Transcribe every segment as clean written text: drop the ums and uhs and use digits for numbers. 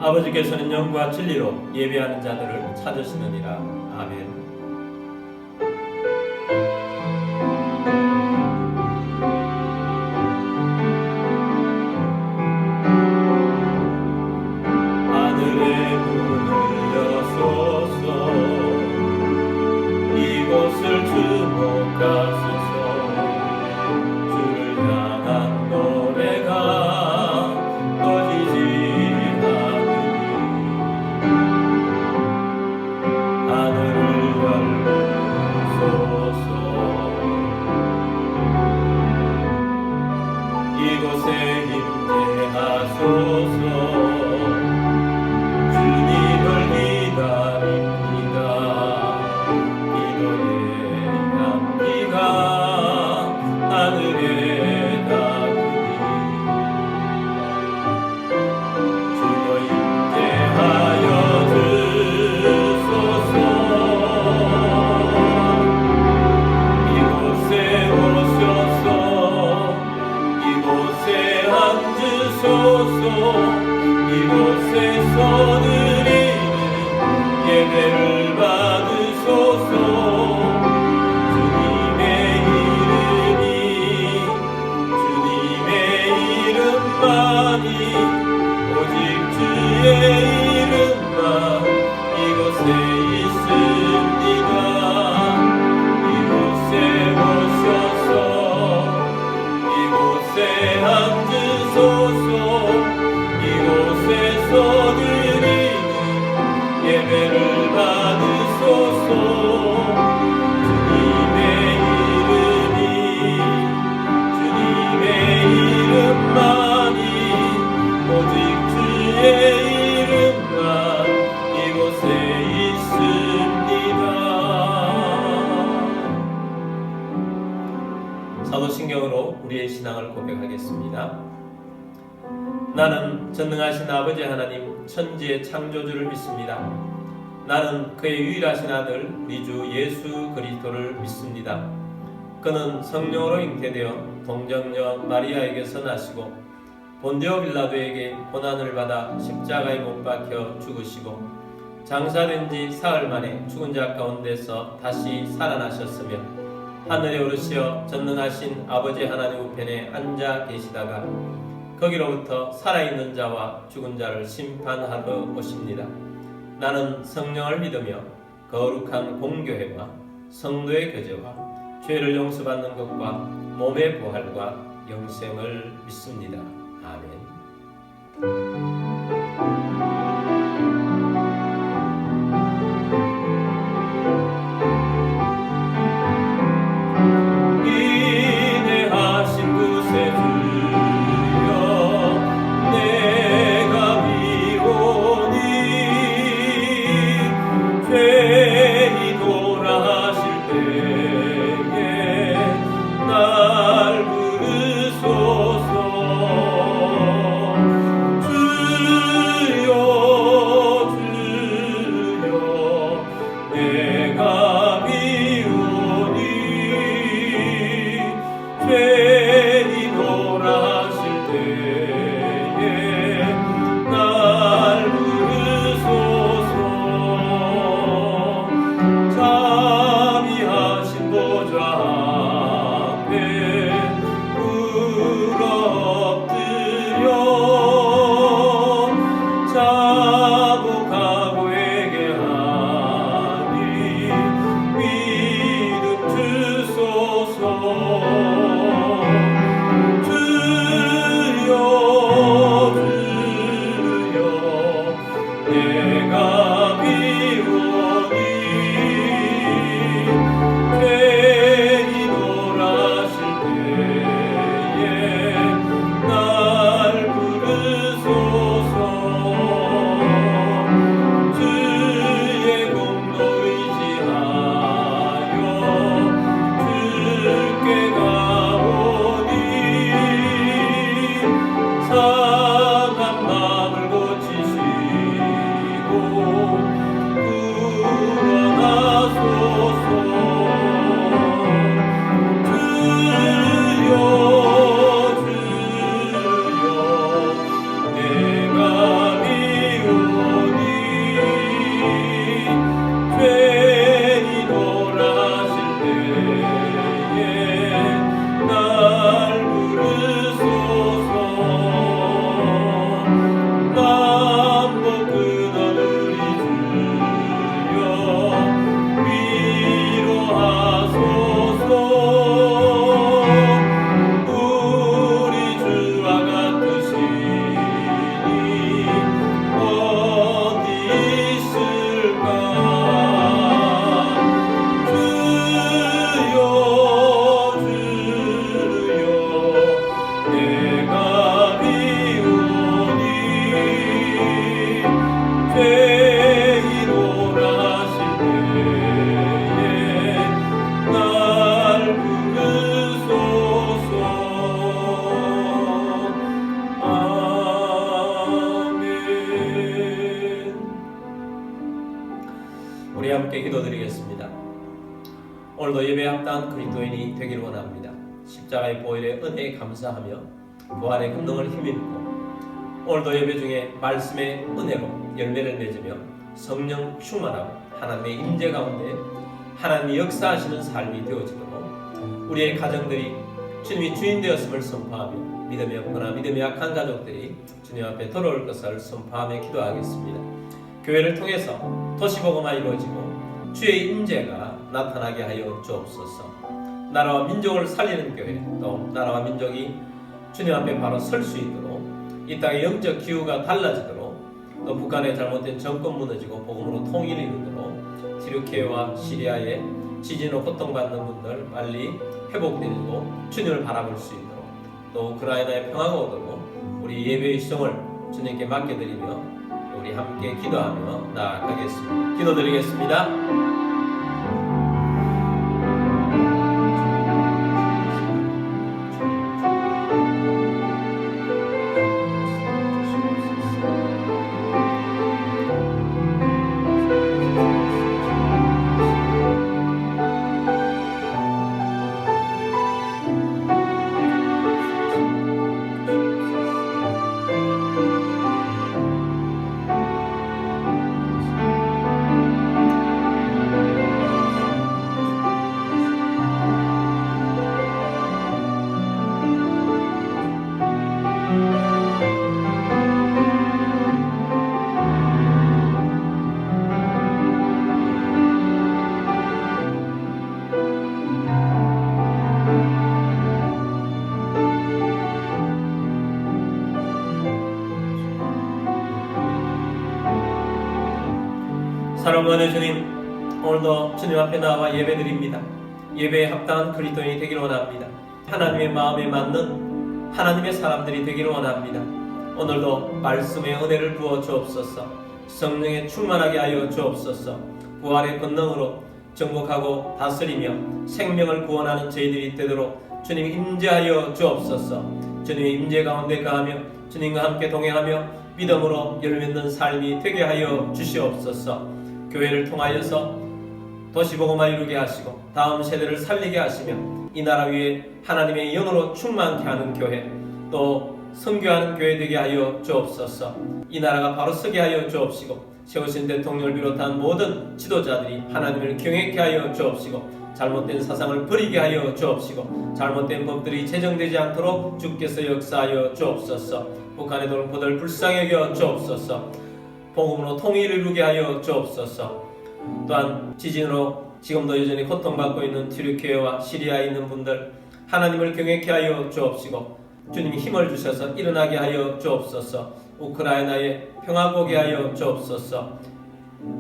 아버지께서는 영과 진리로 예배하는 자들을 찾으시느니라. 아멘. 하늘의 문을 여소서, 이곳을 주목하소서. 주를 향한 노래가 꺼지지 않으니 하늘을 열소서. 이곳에 임재하소서. 이곳에서 드리는 예배를 받으소서. 주님의 이름만이, 오직 주의 이름만 이곳에 있습니다. 이곳에 오셔서 이곳에 앉으소서. 이곳에서 드리는 예배를 받으소서. 주님의 이름만이, 오직 주의 이름만 이곳에 있습니다. 사도신경으로 우리의 신앙을 고백하겠습니다. 나는 전능하신 아버지 하나님 천지의 창조주를 믿습니다. 나는 그의 유일하신 아들 우리 주 예수 그리스도를 믿습니다. 그는 성령으로 잉태되어 동정녀 마리아에게서 나시고 본디오 빌라도에게 고난을 받아 십자가에 못 박혀 죽으시고 장사된 지 사흘 만에 죽은 자 가운데서 다시 살아나셨으며 하늘에 오르시어 전능하신 아버지 하나님 우편에 앉아 계시다가 거기로부터 살아있는 자와 죽은 자를 심판하러 오십니다. 나는 성령을 믿으며 거룩한 공교회와 성도의 교제와 죄를 용서받는 것과 몸의 부활과 영생을 믿습니다. 아멘. 상한 마음을 고치시고 우리 함께 기도드리겠습니다. 오늘도 예배에 합당한 그리스도인이 되기를 원합니다. 십자가의 보혈의 은혜에 감사하며 부활의 권능을 힘입고 오늘도 예배 중에 말씀의 은혜로 열매를 맺으며 성령 충만하고 하나님의 임재 가운데 하나님이 역사하시는 삶이 되어지도록 우리의 가정들이 주님이 주인 되었음을 선포하며 믿음이 없거나 믿음이 약한 가족들이 주님 앞에 돌아올 것을 선포하며 기도하겠습니다. 교회를 통해서 도시복음화 이루어지고 주의 임재가 나타나게 하여 주옵소서. 나라와 민족을 살리는 교회, 또 나라와 민족이 주님 앞에 바로 설 수 있도록 이 땅의 영적 기후가 달라지도록 또 북한의 잘못된 정권 무너지고 복음으로 통일이 이루도록 튀르키예와 시리아의 지진으로 고통받는 분들 빨리 회복되고 주님을 바라볼 수 있도록 또 우크라이나의 평화가 오도록 우리 예배의 시종을 주님께 맡겨드리며 우리 함께 기도하며 나아가겠습니다. 기도드리겠습니다. 사랑하는 주님, 오늘도 주님 앞에 나와 예배드립니다. 예배에 합당한 그리스도인이 되기를 원합니다. 하나님의 마음에 맞는 하나님의 사람들이 되기를 원합니다. 오늘도 말씀의 은혜를 부어 주옵소서. 성령에 충만하게 하여 주옵소서. 부활의 권능으로 정복하고 다스리며 생명을 구원하는 저희들이 되도록 주님 임재하여 주옵소서. 주님의 임재 가운데 가하며 주님과 함께 동행하며 믿음으로 열매맺는 삶이 되게 하여 주시옵소서. 교회를 통하여서 도시복음화 이루게 하시고 다음 세대를 살리게 하시며 이 나라 위에 하나님의 영으로 충만케 하는 교회, 또 선교하는 교회 되게 하여 주옵소서. 이 나라가 바로 서게 하여 주옵시고 세우신 대통령을 비롯한 모든 지도자들이 하나님을 경외케 하여 주옵시고 잘못된 사상을 버리게 하여 주옵시고 잘못된 법들이 제정되지 않도록 주께서 역사하여 주옵소서. 북한의 동포들 불쌍히 여겨 주옵소서. 복음으로 통일을 이루게 하여 주옵소서. 또한 지진으로 지금도 여전히 고통받고 있는 튀르키예와 시리아에 있는 분들 하나님을 경외케 하여 주옵시고 주님이 힘을 주셔서 일어나게 하여 주옵소서. 우크라이나에 평화가 오게 하여 주옵소서.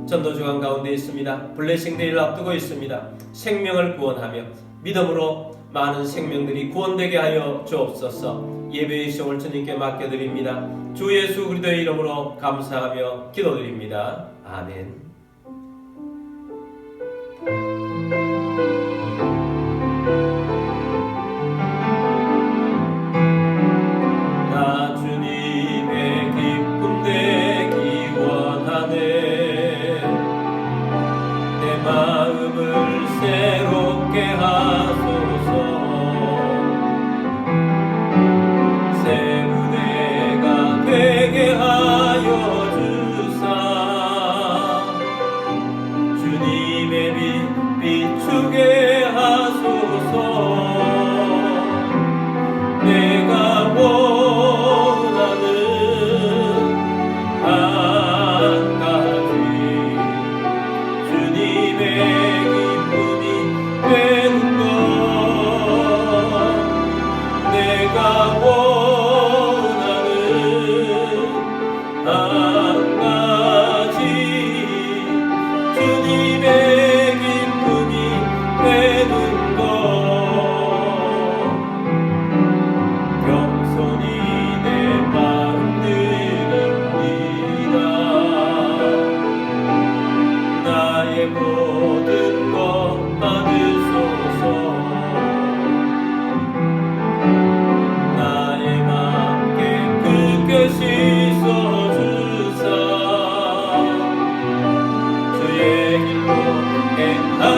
전도주간 가운데 있습니다. 블레싱데이를 앞두고 있습니다. 생명을 구원하며 믿음으로 많은 생명들이 구원되게 하여 주옵소서. 예배의 시험을 주님께 맡겨드립니다. 주 예수 그리스도의 이름으로 감사하며 기도드립니다. 아멘. 나 주님의 기쁨 되기 원하네. 내 마음을 새롭게 하소서. 되게 하여 주사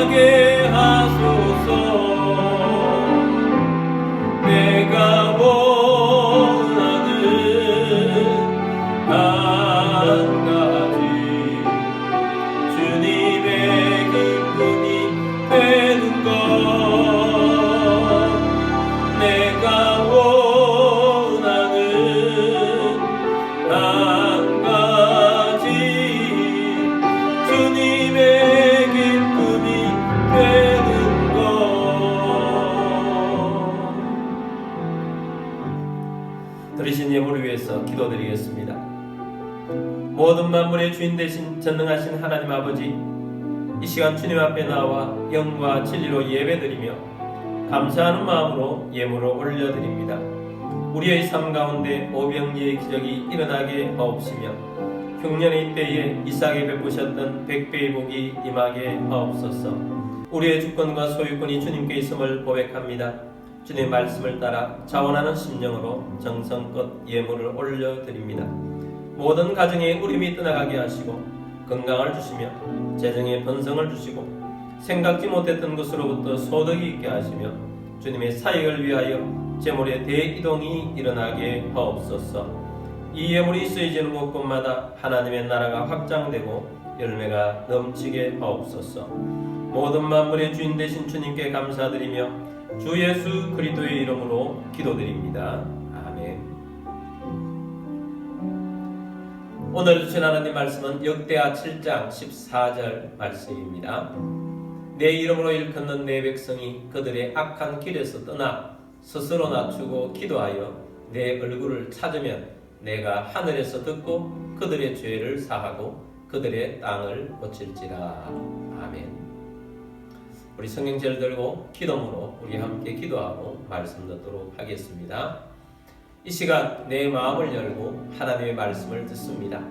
가게 하소서. 내가 원하는 한 가지 주님의 기쁨이 되는 것. 내가 원하는 한 가지 주님의 기쁨이 되는 것. 들으신 예물을 위해서 기도드리겠습니다. 모든 만물의 주인 되신 전능하신 하나님 아버지, 이 시간 주님 앞에 나와 영과 진리로 예배드리며 감사하는 마음으로 예물을 올려드립니다. 우리의 삶 가운데 오병이의 기적이 일어나게 하옵시며 흉년의 때에 이삭에 베푸셨던 백배의 복이 임하게 하옵소서. 우리의 주권과 소유권이 주님께 있음을 고백합니다. 주님의 말씀을 따라 자원하는 심령으로 정성껏 예물을 올려드립니다. 모든 가정에 우림이 떠나가게 하시고 건강을 주시며 재정에 번성을 주시고 생각지 못했던 것으로부터 소득이 있게 하시며 주님의 사역을 위하여 재물의 대이동이 일어나게 하옵소서. 이 예물이 쓰여지는 곳곳마다 하나님의 나라가 확장되고 열매가 넘치게 하옵소서. 모든 만물의 주인 되신 주님께 감사드리며 주 예수 그리스도의 이름으로 기도드립니다. 아멘. 오늘 주신 하나님 말씀은 역대하 7장 14절 말씀입니다. 내 이름으로 일컫는 내 백성이 그들의 악한 길에서 떠나 스스로 낮추고 기도하여 내 얼굴을 찾으면 내가 하늘에서 듣고 그들의 죄를 사하고 그들의 땅을 고칠지라. 아멘. 우리 성경제를 들고 기도문으로 우리 함께 기도하고 말씀 듣도록 하겠습니다. 이 시간 내 마음을 열고 하나님의 말씀을 듣습니다.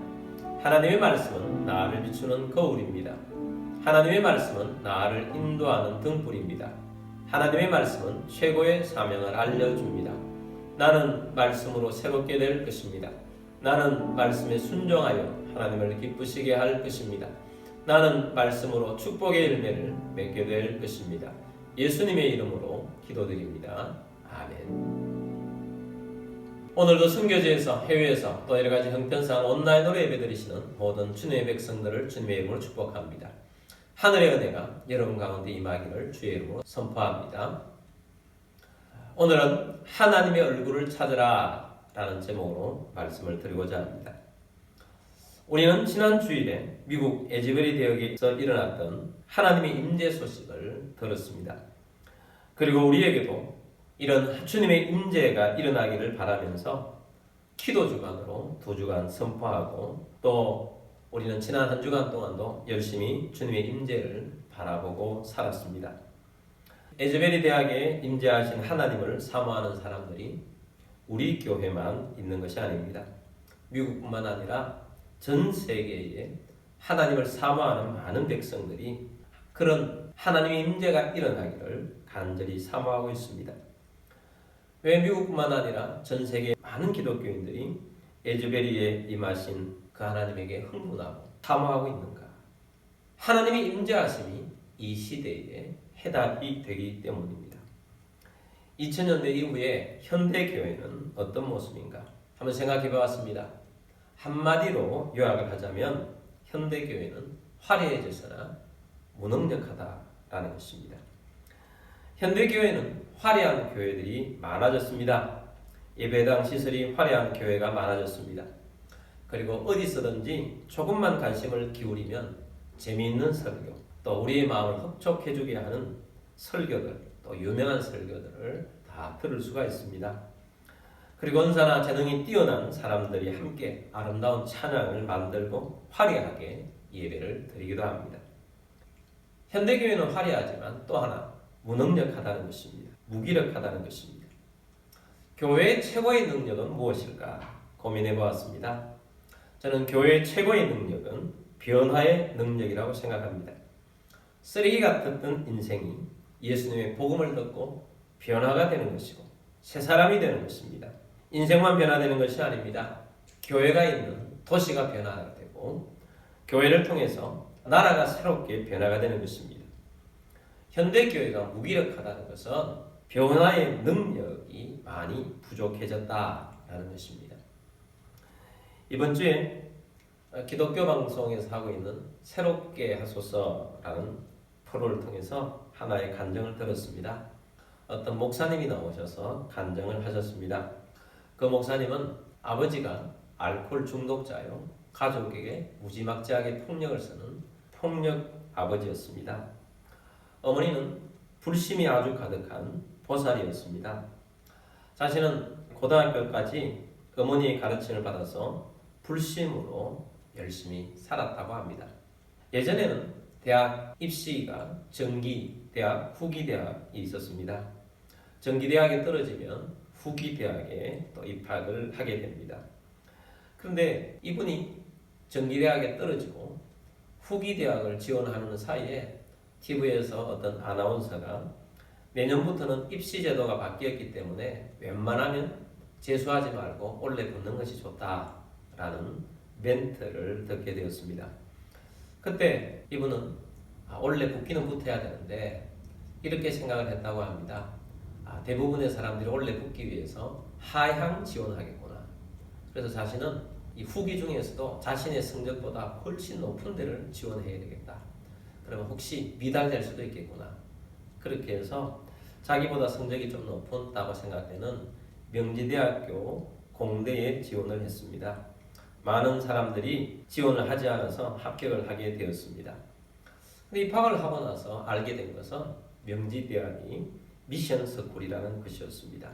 하나님의 말씀은 나를 비추는 거울입니다. 하나님의 말씀은 나를 인도하는 등불입니다. 하나님의 말씀은 최고의 사명을 알려줍니다. 나는 말씀으로 새롭게 될 것입니다. 나는 말씀에 순종하여 하나님을 기쁘시게 할 것입니다. 나는 말씀으로 축복의 열매를 맺게 될 것입니다. 예수님의 이름으로 기도드립니다. 아멘. 오늘도 선교지에서 해외에서 또 여러가지 형편상 온라인으로 예배드리시는 모든 주님의 백성들을 주님의 이름으로 축복합니다. 하늘의 은혜가 여러분 가운데 임하기를 주의 이름으로 선포합니다. 오늘은 하나님의 얼굴을 찾으라 라는 제목으로 말씀을 드리고자 합니다. 우리는 지난 주일에 미국 에즈베리 대역에서 일어났던 하나님의 임재 소식을 들었습니다. 그리고 우리에게도 이런 주님의 임재가 일어나기를 바라면서 기도 주간으로 2주간 선포하고 또 우리는 지난 한 주간 동안도 열심히 주님의 임재를 바라보고 살았습니다. 에즈베리 대학에 임재하신 하나님을 사모하는 사람들이 우리 교회만 있는 것이 아닙니다. 미국뿐만 아니라 전 세계에 하나님을 사모하는 많은 백성들이 그런 하나님의 임재가 일어나기를 간절히 사모하고 있습니다. 왜 미국뿐만 아니라 전 세계 많은 기독교인들이 에즈베리에 임하신 그 하나님에게 흥분하고 사모하고 있는가? 하나님의 임재하심이 이 시대에 해답이 되기 때문입니다. 2000년대 이후에 현대교회는 어떤 모습인가? 한번 생각해 보았습니다. 한마디로 요약을 하자면 현대교회는 화려해져서나 무능력하다라는 것입니다. 현대교회는 화려한 교회들이 많아졌습니다. 예배당 시설이 화려한 교회가 많아졌습니다. 그리고 어디서든지 조금만 관심을 기울이면 재미있는 설교, 또 우리의 마음을 흡족해주게 하는 설교들, 또 유명한 설교들을 다 들을 수가 있습니다. 그리고 언사나 재능이 뛰어난 사람들이 함께 아름다운 찬양을 만들고 화려하게 예배를 드리기도 합니다. 현대교회는 화려하지만 또 하나 무능력하다는 것입니다. 무기력하다는 것입니다. 교회의 최고의 능력은 무엇일까 고민해 보았습니다. 저는 교회의 최고의 능력은 변화의 능력이라고 생각합니다. 쓰레기 같았던 인생이 예수님의 복음을 듣고 변화가 되는 것이고 새 사람이 되는 것입니다. 인생만 변화되는 것이 아닙니다. 교회가 있는 도시가 변화되고 교회를 통해서 나라가 새롭게 변화가 되는 것입니다. 현대교회가 무기력하다는 것은 변화의 능력이 많이 부족해졌다라는 것입니다. 이번 주에 기독교 방송에서 하고 있는 새롭게 하소서라는 프로를 통해서 하나의 간증을 들었습니다. 어떤 목사님이 나오셔서 간증을 하셨습니다. 그 목사님은 아버지가 알코올 중독자요, 가족에게 무지막지하게 폭력을 쓰는 폭력 아버지였습니다. 어머니는 불심이 아주 가득한 보살이었습니다. 자신은 고등학교까지 어머니의 가르침을 받아서 불심으로 열심히 살았다고 합니다. 예전에는 대학 입시가 정기대학, 후기대학이 있었습니다. 정기대학에 떨어지면 후기대학에 또 입학을 하게 됩니다. 그런데 이분이 정기대학에 떨어지고 후기대학을 지원하는 사이에 TV에서 어떤 아나운서가 내년부터는 입시제도가 바뀌었기 때문에 웬만하면 재수하지 말고 원래 붙는 것이 좋다라는 멘트를 듣게 되었습니다. 그때 이분은 원래 붙기는 붙어야 되는데 이렇게 생각을 했다고 합니다. 대부분의 사람들이 원래 붙기 위해서 하향 지원하겠구나. 그래서 자신은 이 후기 중에서도 자신의 성적보다 훨씬 높은 데를 지원해야 되겠다. 그러면 혹시 미달될 수도 있겠구나. 그렇게 해서 자기보다 성적이 좀 높다고 생각되는 명지대학교 공대에 지원을 했습니다. 많은 사람들이 지원을 하지 않아서 합격을 하게 되었습니다. 근데 입학을 하고 나서 알게 된 것은 명지대학이 미션스쿨이라는 것이었습니다.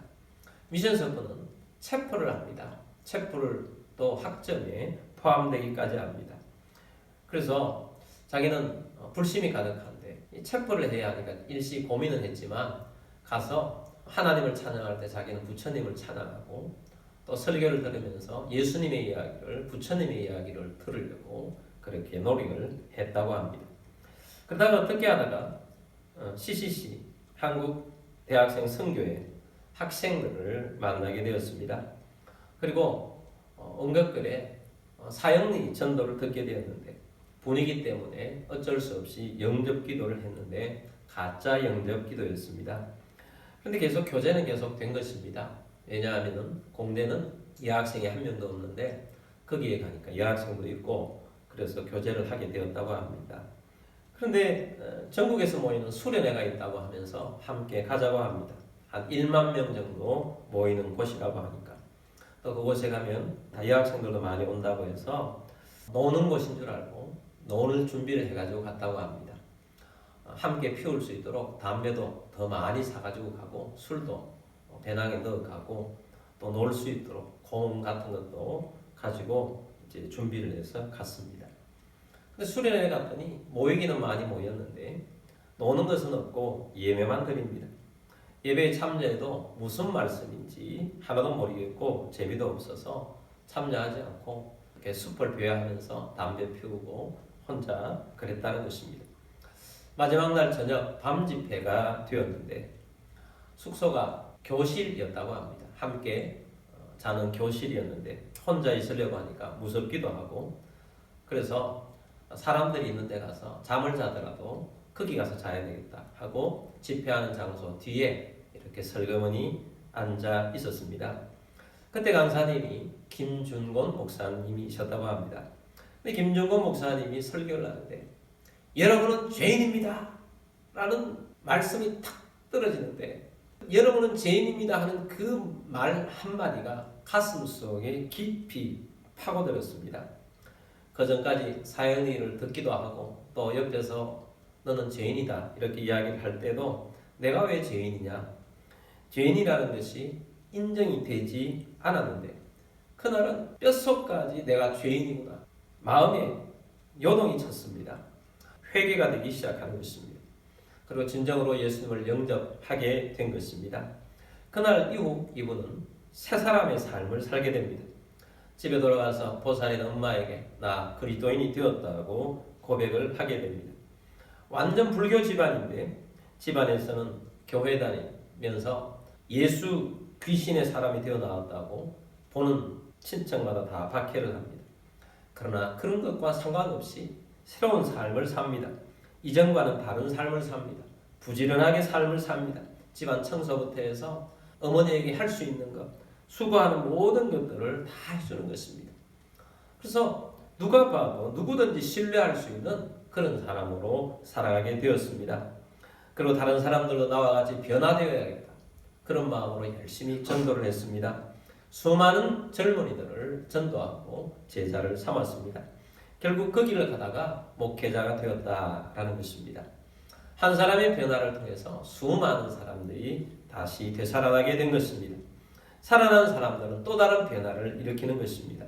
미션스쿨은 체포를 합니다. 체포를 또 학점에 포함되기까지 합니다. 그래서 자기는 불심이 가득한데 체포를 해야 하니까 일시 고민은 했지만 가서 하나님을 찬양할 때 자기는 부처님을 찬양하고 또 설교를 들으면서 예수님의 이야기를, 부처님의 이야기를 들으려고 그렇게 노력을 했다고 합니다. 그러다가 어떻게 하다가 CCC 한국 대학생 선교회 학생들을 만나게 되었습니다. 그리고 언급글에 사형리 전도를 듣게 되었는데 분위기 때문에 어쩔 수 없이 영접 기도를 했는데 가짜 영접 기도였습니다. 그런데 계속 교제는 계속 된 것입니다. 왜냐하면 공대는 여학생이 한 명도 없는데 거기에 가니까 여학생도 있고 그래서 교제를 하게 되었다고 합니다. 그런데 전국에서 모이는 수련회가 있다고 하면서 함께 가자고 합니다. 한 1만 명 정도 모이는 곳이라고 하니까 또 그곳에 가면 다 여학생들도 많이 온다고 해서 노는 곳인 줄 알고 노는 준비를 해가지고 갔다고 합니다. 함께 피울 수 있도록 담배도 더 많이 사가지고 가고 술도 배낭에 넣어 가고 또 놀 수 있도록 공 같은 것도 가지고 이제 준비를 해서 갔습니다. 근데 수련회에 갔더니 모이기는 많이 모였는데 노는 것은 없고 예배만 드립니다. 예배에 참여해도 무슨 말씀인지 하나도 모르겠고 재미도 없어서 참여하지 않고 이렇게 숲을 배회하면서 담배 피우고 혼자 그랬다는 것입니다. 마지막 날 저녁 밤 집회가 되었는데 숙소가 교실이었다고 합니다. 함께 자는 교실이었는데 혼자 있으려고 하니까 무섭기도 하고 그래서 사람들이 있는 데 가서 잠을 자더라도 거기 가서 자야 되겠다 하고 집회하는 장소 뒤에 이렇게 설거머니 앉아 있었습니다. 그때 강사님이 김준곤 목사님이셨다고 합니다. 근데 김준곤 목사님이 설교를 하는데 여러분은 죄인입니다 라는 말씀이 탁 떨어지는데 여러분은 죄인입니다 하는 그 말 한마디가 가슴 속에 깊이 파고들었습니다. 그 전까지 사연이를 듣기도 하고 또 옆에서 너는 죄인이다 이렇게 이야기를 할 때도 내가 왜 죄인이냐, 죄인이라는 것이 인정이 되지 않았는데 그날은 뼛속까지 내가 죄인이구나 마음에 요동이 쳤습니다. 회개가 되기 시작하는 것입니다. 그리고 진정으로 예수님을 영접하게 된 것입니다. 그날 이후 이분은 새 사람의 삶을 살게 됩니다. 집에 돌아가서 보살인 엄마에게 나 그리스도인이 되었다고 고백을 하게 됩니다. 완전 불교 집안인데 집안에서는 교회 다니면서 예수 귀신의 사람이 되어 나왔다고 보는 친척마다 다 박해를 합니다. 그러나 그런 것과 상관없이 새로운 삶을 삽니다. 이전과는 다른 삶을 삽니다. 부지런하게 삶을 삽니다. 집안 청소부터 해서 어머니에게 할 수 있는 것, 수고하는 모든 것들을 다 해주는 것입니다. 그래서 누가 봐도 누구든지 신뢰할 수 있는 그런 사람으로 살아가게 되었습니다. 그리고 다른 사람들도 나와 같이 변화되어야겠다. 그런 마음으로 열심히 전도를 했습니다. 수많은 젊은이들을 전도하고 제자를 삼았습니다. 결국 그 길을 가다가 목회자가 되었다라는 것입니다. 한 사람의 변화를 통해서 수많은 사람들이 다시 되살아나게 된 것입니다. 살아난 사람들은 또 다른 변화를 일으키는 것입니다.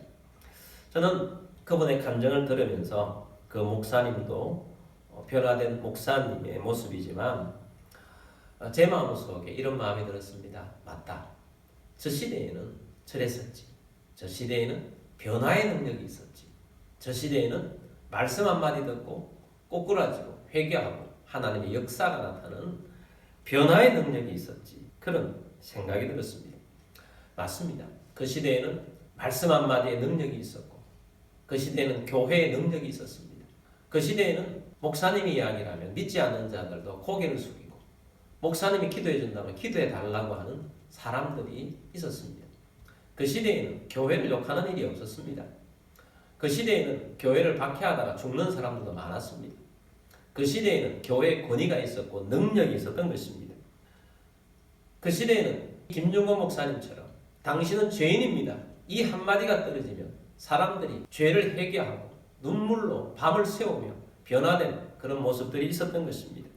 저는 그분의 간증을 들으면서 그 목사님도 변화된 목사님의 모습이지만 제 마음속에 이런 마음이 들었습니다. 맞다. 저 시대에는 저랬었지. 저 시대에는 변화의 능력이 있었지. 저 시대에는 말씀 한마디 듣고 꼬꾸라지고 회개하고 하나님의 역사가 나타나는 변화의 능력이 있었지. 그런 생각이 들었습니다. 맞습니다. 그 시대에는 말씀 한마디의 능력이 있었고 그 시대에는 교회의 능력이 있었습니다. 그 시대에는 목사님이 이야기를 하면 믿지 않는 자들도 고개를 숙이고 목사님이 기도해 준다면 기도해 달라고 하는 사람들이 있었습니다. 그 시대에는 교회를 욕하는 일이 없었습니다. 그 시대에는 교회를 박해하다가 죽는 사람들도 많았습니다. 그 시대에는 교회에 권위가 있었고 능력이 있었던 것입니다. 그 시대에는 김중곤 목사님처럼 당신은 죄인입니다. 이 한마디가 떨어지면 사람들이 죄를 회개하고 눈물로 밤을 새우며 변화된 그런 모습들이 있었던 것입니다.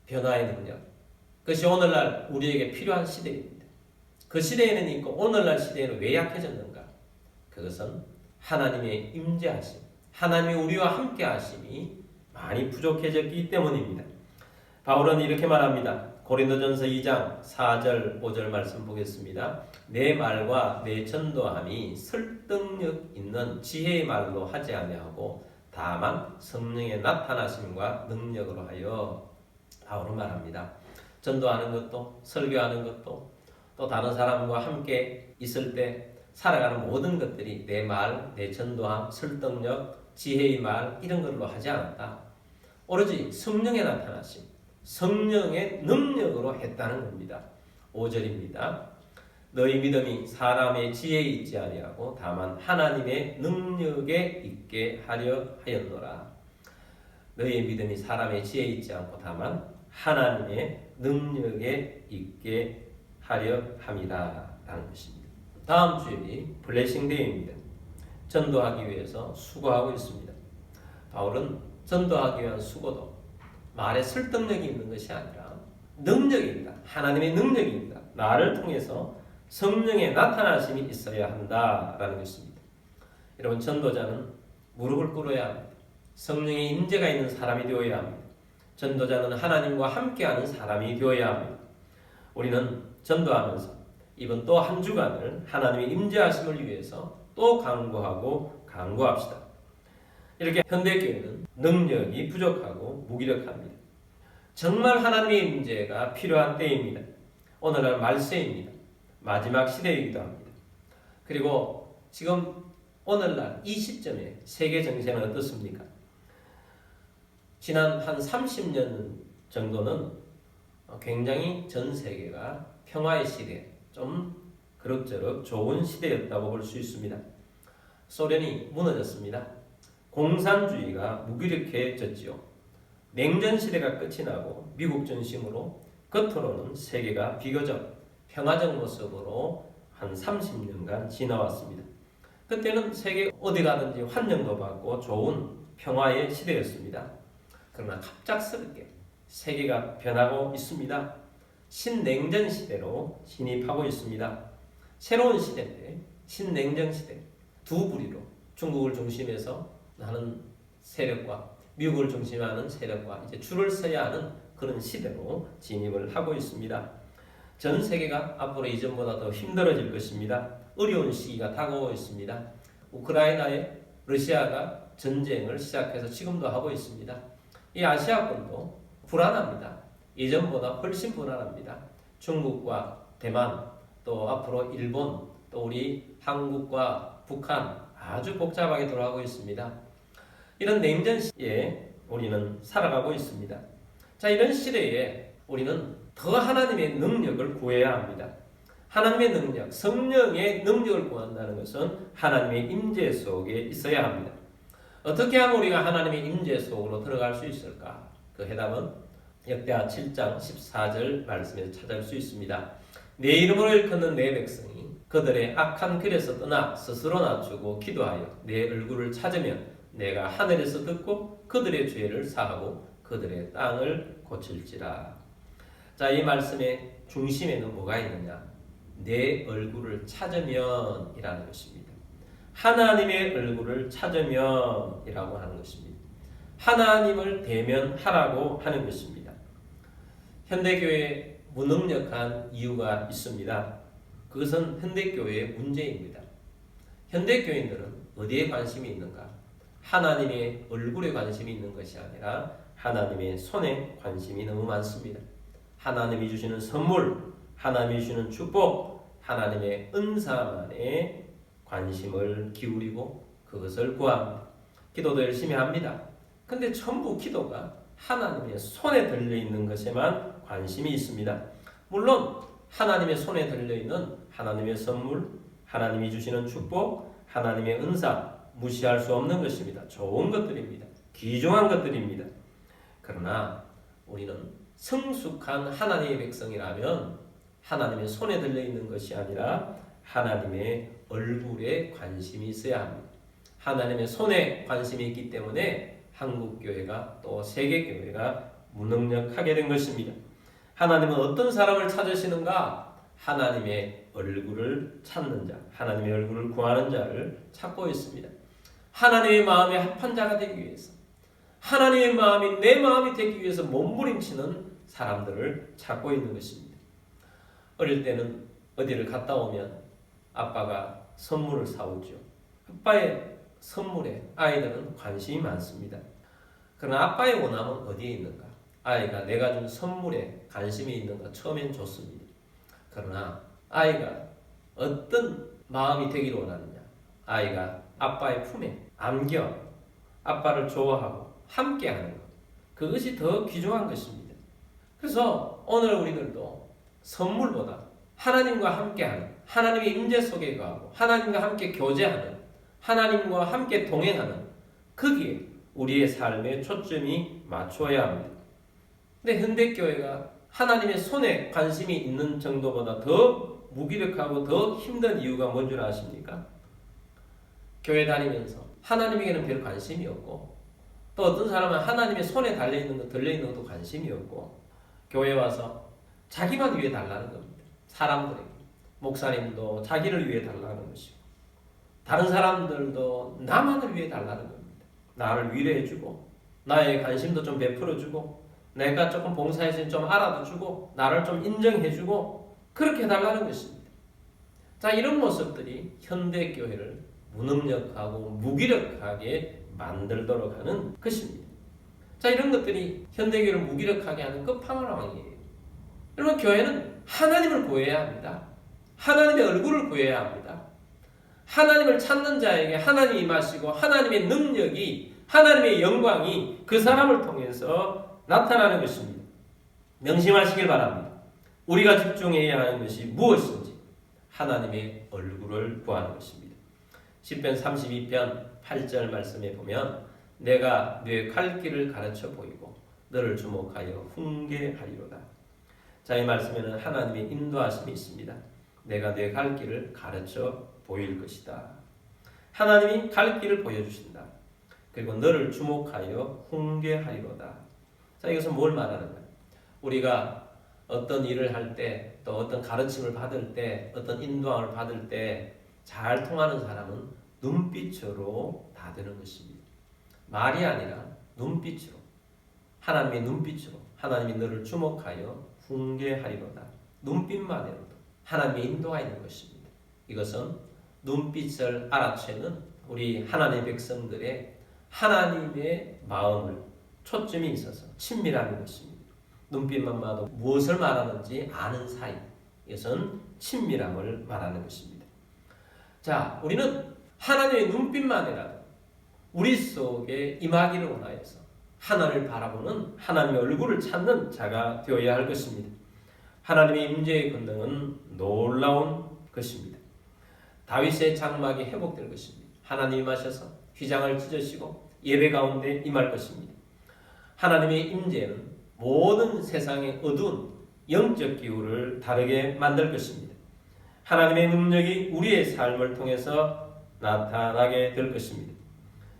변화의 능력. 그것이 오늘날 우리에게 필요한 시대입니다. 그 시대에는 있고 오늘날 시대에는 왜 약해졌는가? 그것은 하나님의 임재하심, 하나님이 우리와 함께 하심이 많이 부족해졌기 때문입니다. 바울은 이렇게 말합니다. 고린도전서 2장 4절 5절 말씀 보겠습니다. 내 말과 내 전도함이 설득력 있는 지혜의 말로 하지 아니하고 다만 성령의 나타나심과 능력으로 하여. 바울은 말합니다. 전도하는 것도 설교하는 것도 또 다른 사람과 함께 있을 때 살아가는 모든 것들이 내 말, 내 전도함, 설득력, 지혜의 말 이런 걸로 하지 않았다. 오로지 성령의 나타나심, 성령의 능력으로 했다는 겁니다. 5절입니다. 너희 믿음이 사람의 지혜에 있지 아니하고 다만 하나님의 능력에 있게 하려 하였노라. 너희의 믿음이 사람의 지혜에 있지 않고 다만 하나님의 능력에 있게 하려 함이라 라는 것입니다. 다음 주일이 블레싱 데이입니다. 전도하기 위해서 수고하고 있습니다. 바울은 전도하기 위한 수고도 말에 설득력이 있는 것이 아니라 능력입니다. 하나님의 능력입니다. 나를 통해서 성령의 나타나심이 있어야 한다라는 것입니다. 여러분, 전도자는 무릎을 꿇어야 합니다. 성령의 임재가 있는 사람이 되어야 합니다. 전도자는 하나님과 함께하는 사람이 되어야 합니다. 우리는 전도하면서 이번 또 한 주간을 하나님의 임재하심을 위해서 또 강구합시다. 이렇게 현대교회는 능력이 부족하고 무기력합니다. 정말 하나님의 임재가 필요한 때입니다. 오늘은 말세입니다. 마지막 시대이기도 합니다. 그리고 지금 오늘날 이 시점에 세계 정세는 어떻습니까? 지난 한 30년 정도는 굉장히 전 세계가 평화의 시대, 좀 그럭저럭 좋은 시대였다고 볼 수 있습니다. 소련이 무너졌습니다. 공산주의가 무기력해졌지요. 냉전 시대가 끝이 나고 미국 중심으로 겉으로는 세계가 비교적 평화적 모습으로 한 30년간 지나왔습니다. 그때는 세계 어디 가든지 환영도 받고 좋은 평화의 시대였습니다. 그러나 갑작스럽게 세계가 변하고 있습니다. 신냉전 시대로 진입하고 있습니다. 새로운 시대인데 신냉전 시대, 두 부리로 중국을 중심해서 하는 세력과 미국을 중심하는 세력과 이제 줄을 서야 하는 그런 시대로 진입을 하고 있습니다. 전 세계가 앞으로 이전보다 더 힘들어질 것입니다. 어려운 시기가 다가오고 있습니다. 우크라이나에 러시아가 전쟁을 시작해서 지금도 하고 있습니다. 이 아시아권도 불안합니다. 예전보다 훨씬 불안합니다. 중국과 대만, 또 앞으로 일본, 또 우리 한국과 북한 아주 복잡하게 돌아가고 있습니다. 이런 냉전 시기에 우리는 살아가고 있습니다. 자, 이런 시대에 우리는 더 하나님의 능력을 구해야 합니다. 하나님의 능력, 성령의 능력을 구한다는 것은 하나님의 임재 속에 있어야 합니다. 어떻게 하면 우리가 하나님의 임재 속으로 들어갈 수 있을까? 그 해답은 역대하 7장 14절 말씀에서 찾아올 수 있습니다. 내 이름으로 일컫는 내 백성이 그들의 악한 길에서 떠나 스스로 낮추고 기도하여 내 얼굴을 찾으면 내가 하늘에서 듣고 그들의 죄를 사하고 그들의 땅을 고칠지라. 자, 이 말씀의 중심에는 뭐가 있느냐? 내 얼굴을 찾으면 이라는 것입니다. 하나님의 얼굴을 찾으면 이라고 하는 것입니다. 하나님을 대면하라고 하는 것입니다. 현대교회에 무능력한 이유가 있습니다. 그것은 현대교회의 문제입니다. 현대교인들은 어디에 관심이 있는가? 하나님의 얼굴에 관심이 있는 것이 아니라 하나님의 손에 관심이 너무 많습니다. 하나님이 주시는 선물, 하나님이 주시는 축복, 하나님의 은사만에 관심을 기울이고 그것을 구합니다. 기도도 열심히 합니다. 근데 전부 기도가 하나님의 손에 들려있는 것에만 관심이 있습니다. 물론 하나님의 손에 들려있는 하나님의 선물, 하나님이 주시는 축복, 하나님의 은사 무시할 수 없는 것입니다. 좋은 것들입니다. 귀중한 것들입니다. 그러나 우리는 성숙한 하나님의 백성이라면 하나님의 손에 들려있는 것이 아니라 하나님의 얼굴에 관심이 있어야 합니다. 하나님의 손에 관심이 있기 때문에 한국교회가 또 세계교회가 무능력하게 된 것입니다. 하나님은 어떤 사람을 찾으시는가? 하나님의 얼굴을 찾는 자, 하나님의 얼굴을 구하는 자를 찾고 있습니다. 하나님의 마음에 합한 자가 되기 위해서, 하나님의 마음이 내 마음이 되기 위해서 몸부림치는 사람들을 찾고 있는 것입니다. 어릴 때는 어디를 갔다 오면 아빠가 선물을 사오죠. 아빠의 선물에 아이들은 관심이 많습니다. 그러나 아빠의 원함은 어디에 있는가? 아이가 내가 준 선물에 관심이 있는가? 처음엔 좋습니다. 그러나 아이가 어떤 마음이 되기를 원하느냐? 아이가 아빠의 품에 안겨 아빠를 좋아하고 함께하는 것, 그것이 더 귀중한 것입니다. 그래서 오늘 우리들도 선물보다 하나님과 함께하는, 하나님의 임재 속에 거하고 하나님과 함께 교제하는, 하나님과 함께 동행하는, 거기에 우리의 삶의 초점이 맞춰야 합니다. 근데 현대교회가 하나님의 손에 관심이 있는 정도보다 더 무기력하고 더 힘든 이유가 뭔 줄 아십니까? 교회 다니면서 하나님에게는 별 관심이 없고, 또 어떤 사람은 하나님의 손에 달려있는 것, 들려있는 것도 관심이 없고, 교회 와서 자기만 위해 달라는 겁니다. 사람들에게. 목사님도 자기를 위해 달라는 것이고, 다른 사람들도 나만을 위해 달라는 겁니다. 나를 위로해주고, 나의 관심도 좀 베풀어주고, 내가 조금 봉사했으니 좀 알아주고, 나를 좀 인정해주고, 그렇게 해달라는 것입니다. 자, 이런 모습들이 현대교회를 무능력하고 무기력하게 만들도록 하는 것입니다. 자, 이런 것들이 현대교회를 무기력하게 하는 끝판왕이에요. 여러분, 교회는 하나님을 구해야 합니다. 하나님의 얼굴을 구해야 합니다. 하나님을 찾는 자에게 하나님이 임하시고 하나님의 능력이, 하나님의 영광이 그 사람을 통해서 나타나는 것입니다. 명심하시길 바랍니다. 우리가 집중해야 하는 것이 무엇인지 하나님의 얼굴을 구하는 것입니다. 시편 32편 8절 말씀에 보면 내가 네 갈 길을 가르쳐 보이고 너를 주목하여 훈계하리로다. 자, 이 말씀에는 하나님의 인도하심이 있습니다. 내가 네 갈 길을 가르쳐 보일 것이다. 하나님이 갈 길을 보여주신다. 그리고 너를 주목하여 훈계하리로다. 자, 이것은 뭘 말하는가? 우리가 어떤 일을 할 때, 또 어떤 가르침을 받을 때, 어떤 인도함을 받을 때 잘 통하는 사람은 눈빛으로 다 되는 것입니다. 말이 아니라 눈빛으로, 하나님의 눈빛으로 하나님이 너를 주목하여 훈계하리로다. 눈빛만으로도 하나님의 인도가 있는 것입니다. 이것은 눈빛을 알아채는 우리 하나님의 백성들의 하나님의 마음을 초점이 있어서 친밀한 것입니다. 눈빛만 봐도 무엇을 말하는지 아는 사이, 이것은 친밀함을 말하는 것입니다. 자, 우리는 하나님의 눈빛만이라도 우리 속에 임하기를 원하여서 하나님을 바라보는 하나님의 얼굴을 찾는 자가 되어야 할 것입니다. 하나님의 임재의 권능은 놀라운 것입니다. 다윗의 장막이 회복될 것입니다. 하나님이 임하셔서 휘장을 찢으시고 예배 가운데 임할 것입니다. 하나님의 임재는 모든 세상의 어두운 영적 기후를 다르게 만들 것입니다. 하나님의 능력이 우리의 삶을 통해서 나타나게 될 것입니다.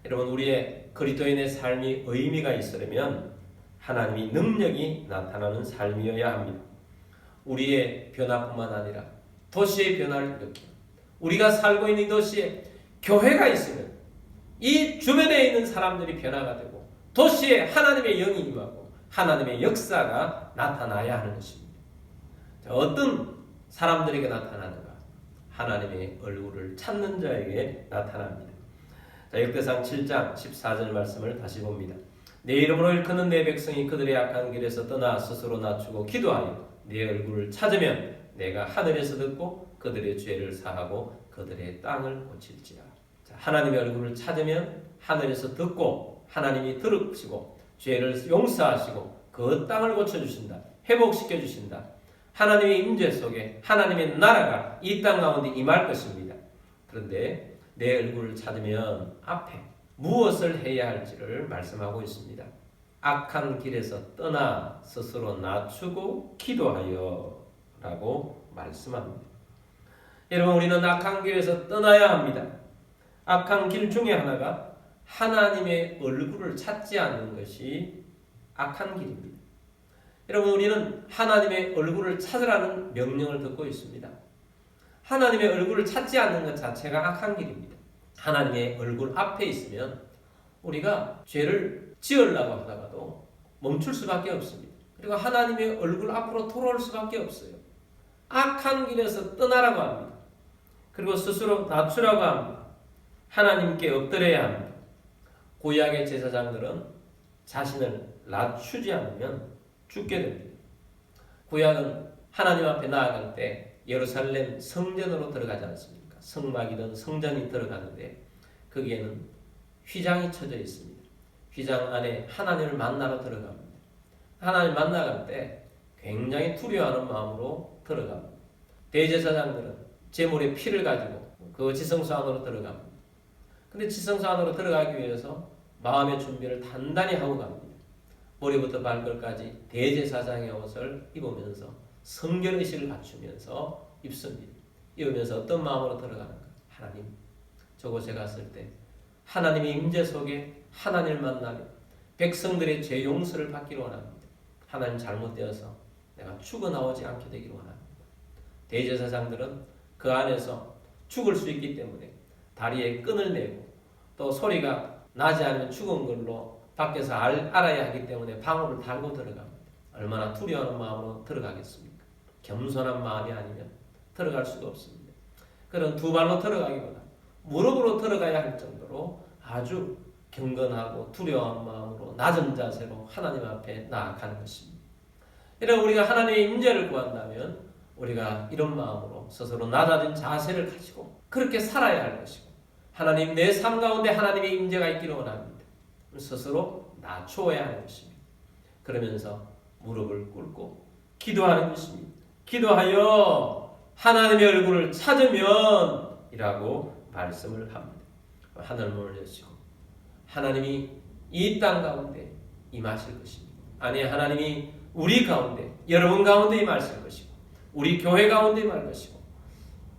여러분, 우리의 그리스도인의 삶이 의미가 있으려면 하나님의 능력이 나타나는 삶이어야 합니다. 우리의 변화뿐만 아니라 도시의 변화를 일으키는, 우리가 살고 있는 이 도시에 교회가 있으면 이 주변에 있는 사람들이 변화가 되고 도시에 하나님의 영이 임하고 하나님의 역사가 나타나야 하는 것입니다. 어떤 사람들에게 나타나는가? 하나님의 얼굴을 찾는 자에게 나타납니다. 역대상 7장 14절 말씀을 다시 봅니다. 내 이름으로 일컫는 내 백성이 그들의 악한 길에서 떠나 스스로 낮추고 기도하여 내 얼굴을 찾으면 내가 하늘에서 듣고 그들의 죄를 사하고 그들의 땅을 고칠지라. 하나님의 얼굴을 찾으면 하늘에서 듣고 하나님이 들으시고 죄를 용서하시고 그 땅을 고쳐주신다. 회복시켜주신다. 하나님의 임재 속에 하나님의 나라가 이 땅 가운데 임할 것입니다. 그런데 내 얼굴을 찾으면 앞에 무엇을 해야 할지를 말씀하고 있습니다. 악한 길에서 떠나 스스로 낮추고 기도하여 라고 말씀합니다. 여러분, 우리는 악한 길에서 떠나야 합니다. 악한 길 중에 하나가 하나님의 얼굴을 찾지 않는 것이 악한 길입니다. 여러분, 우리는 하나님의 얼굴을 찾으라는 명령을 듣고 있습니다. 하나님의 얼굴을 찾지 않는 것 자체가 악한 길입니다. 하나님의 얼굴 앞에 있으면 우리가 죄를 지으려고 하다가도 멈출 수밖에 없습니다. 그리고 하나님의 얼굴 앞으로 돌아올 수밖에 없어요. 악한 길에서 떠나라고 합니다. 그리고 스스로 낮추라고 합니다. 하나님께 엎드려야 합니다. 구약의 제사장들은 자신을 낮추지 않으면 죽게 됩니다. 구약은 하나님 앞에 나아갈 때 예루살렘 성전으로 들어가지 않습니까? 성막이든 성전이 들어가는데 거기에는 휘장이 쳐져 있습니다. 휘장 안에 하나님을 만나러 들어갑니다. 하나님 만나갈 때 굉장히 두려워하는 마음으로 들어갑니다. 대제사장들은 제물의 피를 가지고 그 지성소 안으로 들어갑니다. 근데 지성소 안으로 들어가기 위해서 마음의 준비를 단단히 하고 갑니다. 머리부터 발끝까지 대제사장의 옷을 입으면서 성결의식을 갖추면서 입습니다. 입으면서 어떤 마음으로 들어가는가? 하나님, 저곳에 갔을 때 하나님의 임재 속에 하나님을 만나며 백성들의 죄 용서를 받기를 원합니다. 하나님 잘못되어서 내가 죽어나오지 않게 되기를 원합니다. 대제사장들은 그 안에서 죽을 수 있기 때문에 다리에 끈을 매고 또 소리가 나지 않으면 죽은 걸로 밖에서 알아야 하기 때문에 방울을 달고 들어갑니다. 얼마나 두려워하는 마음으로 들어가겠습니까? 겸손한 마음이 아니면 들어갈 수가 없습니다. 그런 두 발로 들어가기보다 무릎으로 들어가야 할 정도로 아주 경건하고 두려워한 마음으로 낮은 자세로 하나님 앞에 나아가는 것입니다. 이런 우리가 하나님의 임재를 구한다면 우리가 이런 마음으로 스스로 낮아진 자세를 가지고 그렇게 살아야 할 것이고, 하나님 내 삶 가운데 하나님의 임재가 있기를 원합니다. 스스로 낮추어야 하는 것입니다. 그러면서 무릎을 꿇고 기도하는 것입니다. 기도하여 하나님의 얼굴을 찾으면 이라고 말씀을 합니다. 하늘문을 여시고 하나님이 이 땅 가운데 임하실 것입니다. 아니, 하나님이 우리 가운데, 여러분 가운데 임하실 것이고 우리 교회 가운데 임할 것이고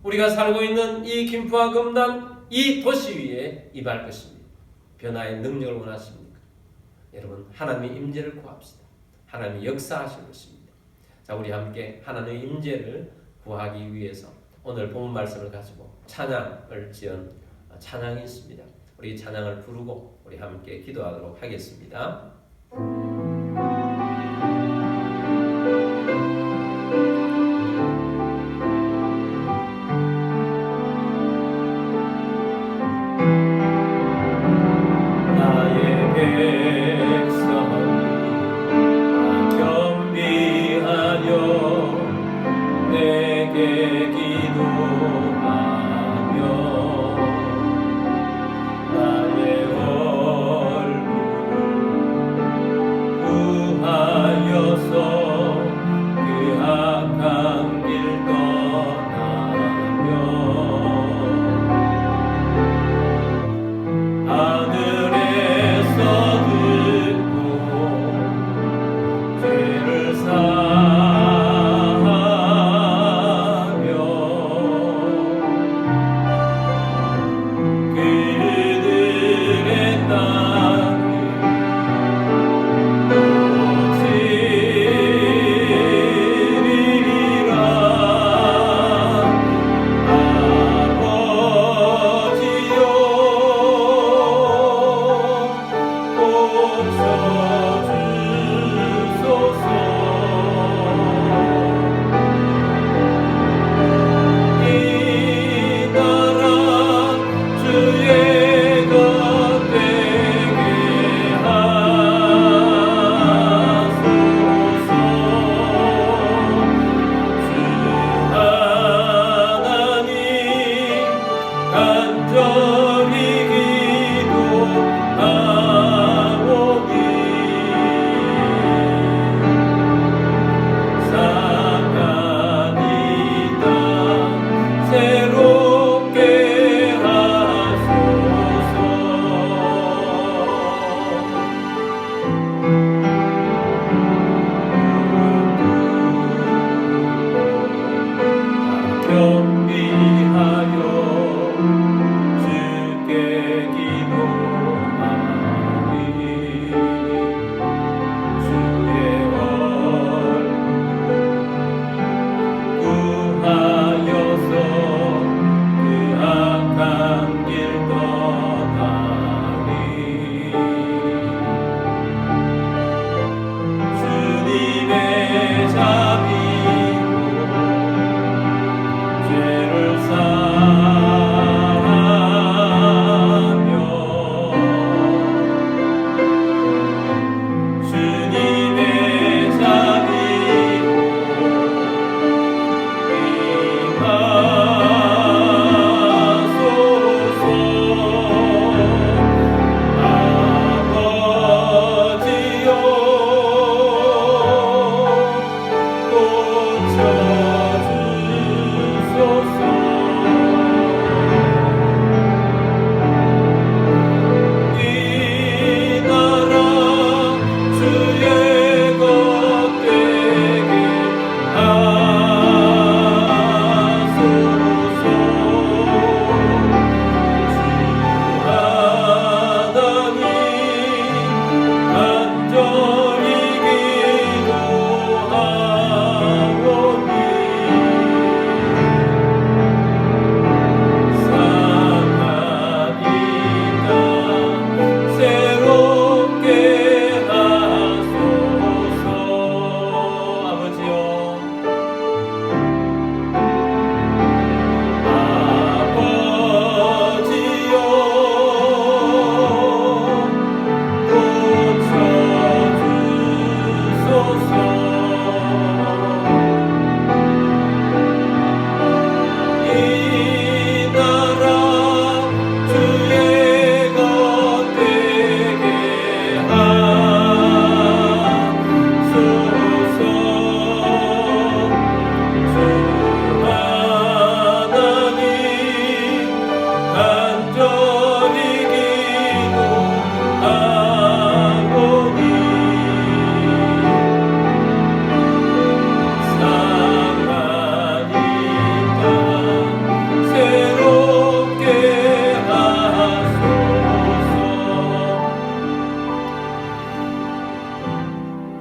우리가 살고 있는 이 김포와 금단 이 도시 위에 임할 것입니다. 변화의 능력을 원하십니까? 여러분, 하나님의 임재를 구합시다. 하나님이 역사하실 것입니다. 자, 우리 함께 하나님의 임재를 구하기 위해서 오늘 본문 말씀을 가지고 찬양을 지은 찬양이 있습니다. 우리 찬양을 부르고 우리 함께 기도하도록 하겠습니다.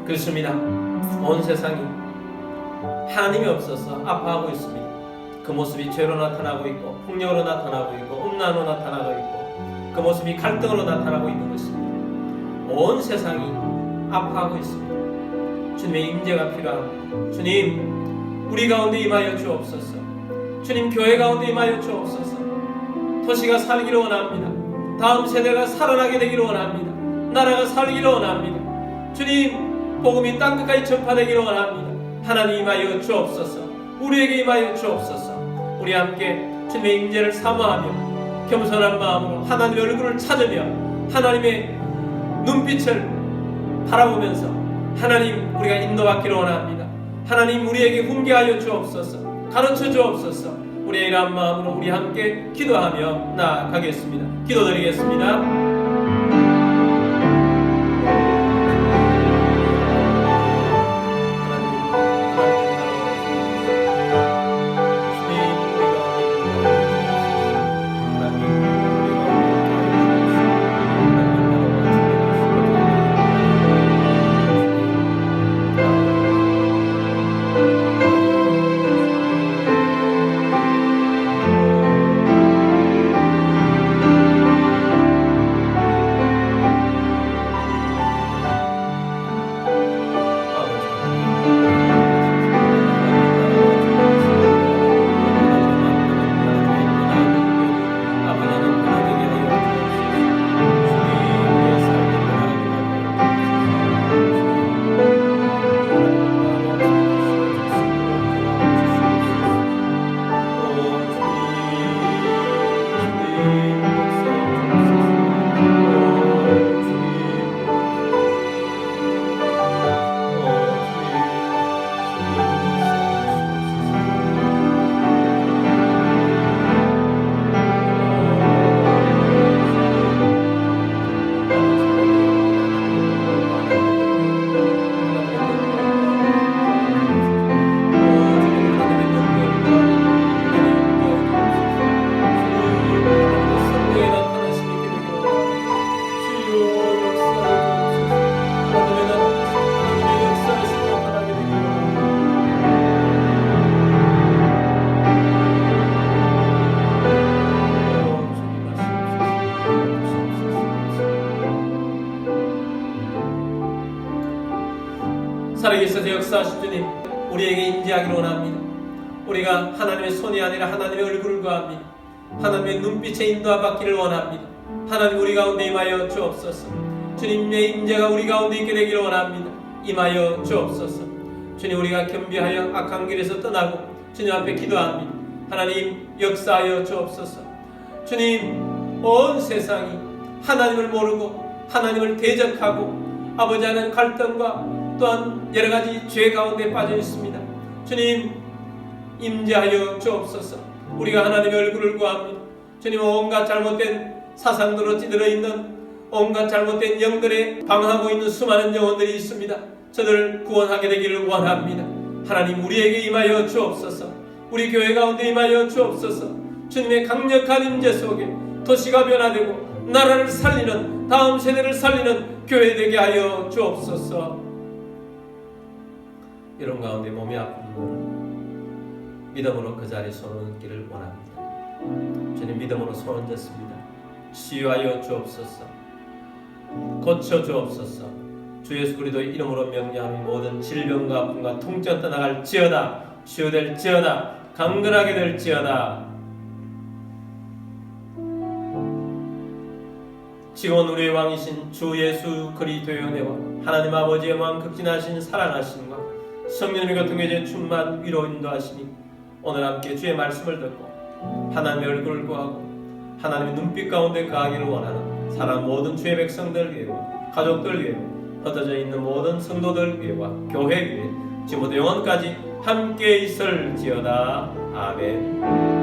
그렇습니다. 온 세상이 하나님이 없어서 아파하고 있습니다. 그 모습이 죄로 나타나고 있고 폭력으로 나타나고 있고 음란으로 나타나고 있고 그 모습이 갈등으로 나타나고 있는 것입니다. 온 세상이 아파하고 있습니다. 주님의 임재가 필요합니다. 주님, 우리 가운데 임하여 주옵소서. 주님, 교회 가운데 임하여 주옵소서. 도시가 살기를 원합니다. 다음 세대가 살아나게 되기를 원합니다. 나라가 살기를 원합니다. 주님, 복음이 땅끝까지 전파되기를 원합니다. 하나님 임하여 주옵소서. 우리에게 임하여 주옵소서. 우리 함께 주님의 임재를 사모하며 겸손한 마음으로 하나님의 얼굴을 찾으며 하나님의 눈빛을 바라보면서 하나님, 우리가 인도받기를 원합니다. 하나님, 우리에게 훈계하여 주옵소서. 가르쳐 주옵소서. 우리의 이러한 마음으로 우리 함께 기도하며 나아가겠습니다. 기도드리겠습니다. 살아계셔서 역사하실 주님, 우리에게 임재하기를 원합니다. 우리가 하나님의 손이 아니라 하나님의 얼굴을 구합니다. 하나님의 눈빛에 인도받기를 원합니다. 하나님, 우리 가운데 임하여 주옵소서. 주님의 임재가 우리 가운데 있게 되기를 원합니다. 임하여 주옵소서. 주님, 우리가 겸비하여 악한 길에서 떠나고 주님 앞에 기도합니다. 하나님, 역사하여 주옵소서. 주님, 온 세상이 하나님을 모르고 하나님을 대적하고 아버지 하나님 갈등과 또한 여러가지 죄 가운데 빠져 있습니다. 주님, 임재하여 주옵소서. 우리가 하나님의 얼굴을 구합니다. 주님, 온갖 잘못된 사상으로 찌들어 있는 온갖 잘못된 영들에 방하고 있는 수많은 영혼들이 있습니다. 저들을 구원하게 되기를 원합니다. 하나님, 우리에게 임하여 주옵소서. 우리 교회 가운데 임하여 주옵소서. 주님의 강력한 임재 속에 도시가 변화되고 나라를 살리는, 다음 세대를 살리는 교회 되게 하여 주옵소서. 이런 가운데 몸이 아픈 분들은 믿음으로 그 자리에 손을 얹기를 원합니다. 주님, 믿음으로 손 얹었습니다. 치유하여 주옵소서. 고쳐 주옵소서. 주 예수 그리스도의 이름으로 명령하는 모든 질병과 아픔과 통증 떠나갈지어다. 치유될지어다. 강건하게 될지어다. 지원 우리의 왕이신 주 예수 그리스도의 은혜와 하나님 아버지의 마음 극진하신 사랑하심과 성령님의 교통의 충만 위로 인도하시니 오늘 함께 주의 말씀을 듣고 하나님의 얼굴을 구하고 하나님의 눈빛 가운데 거하기를 원하는 사랑 모든 주의 백성들 위해와 가족들 위해 흩어져 있는 모든 성도들 위해와 교회 위해 지금부터 영원까지 함께 있을지어다. 아멘.